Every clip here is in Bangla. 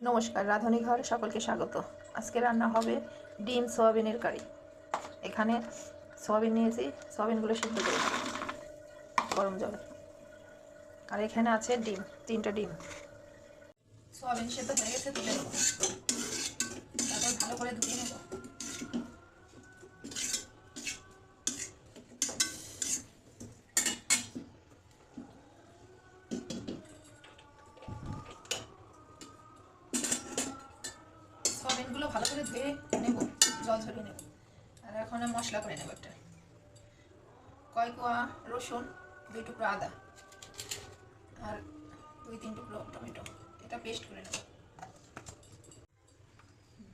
নমস্কার, রাঁধুনি ঘর সকলকে স্বাগত। আজকে রান্না হবে ডিম সয়াবিনের কারি। এখানে সয়াবিন নিয়েছি, সয়াবিনগুলো সিদ্ধ করে নেব গরম জলে। আর এখানে আছে ডিম, 3টা ডিম। সয়াবিন সেদ্ধ হয়ে গেছে, তুলে নেব। তারপর ভালো করে ধুয়ে নেব। সয়াবিনগুলো ভালো করে ধুয়ে নেব, জল ঝরিয়ে নেব। আর এখন মশলা করে নেব। একটা কয়েক কোয়া রসুন, 2 টুকরো আদা, আর 2-3 টুকরো টমেটো, এটা পেস্ট করে নেব।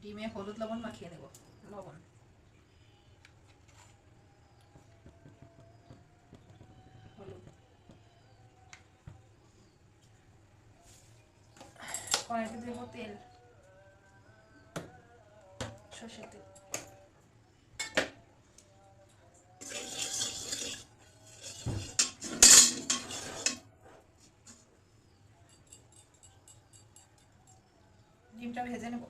ডিমে হলুদ লবণ মাখিয়ে নেব। লবণ, হলুদ, কড়াইতে দেবো তেল, সর্ষের তেল। ডিমটা ভেজে নেব।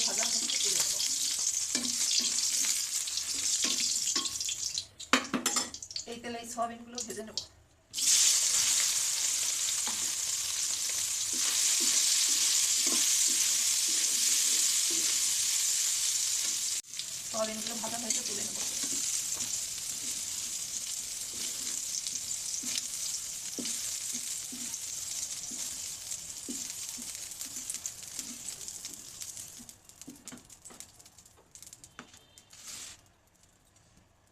ভাজা হচ্ছে, তুলে নেব। এই তেলে এই সয়াবিনগুলো ভেজে নেব। সয়াবিনগুলো ভাজা হয়েছে, তুলে নেব।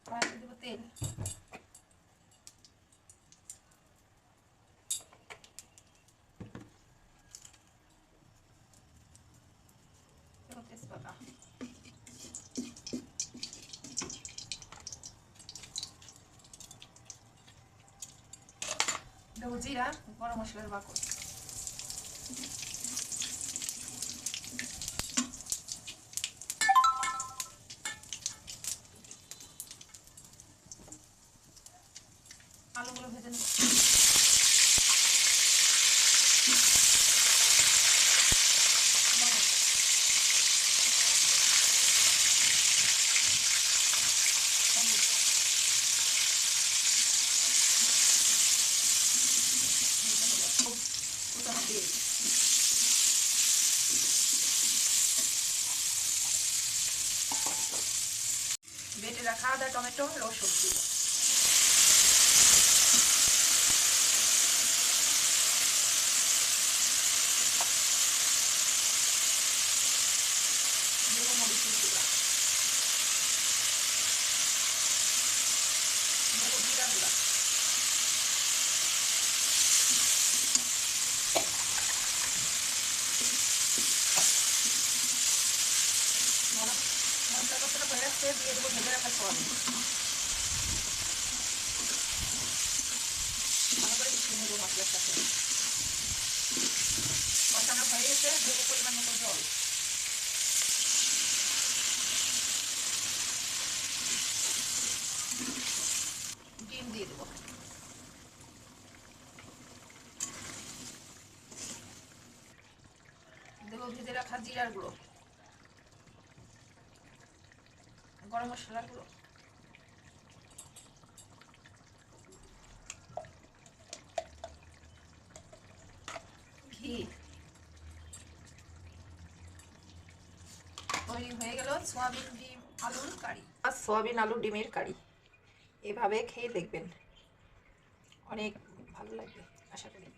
কড়াইতে দেবো তেল, তেজপাতা, দেবো জিরা, গরম মশলার বাকল, আলুগুলো ভেজে নেব। বেটে রাখা আদা, টমেটো, রসুন দিব। দেবো মরিচের গুঁড়া, দেবো জিরা গুঁড়া, মশলা কষানো হয়ে যাচ্ছে, দিয়ে দেবো ভেজে রাখা সয়াবিন। ভালো করে মিশিয়ে নেবো মশলার সাথে। কষানো হয়ে গেছে, দেবো পরিমাণ মতো জল। ডিম দিয়ে দেবো। দেবো ভেজে রাখা জিরার গুঁড়ো, গরম মশলার গুঁড়ো, ঘি। তৈরি হয়ে গেল সয়াবিন ডিম আলুর কারি। আর সয়াবিন আলু ডিমের কারি। এভাবে খেয়ে দেখবেন, অনেক ভালো লাগবে আশা করি।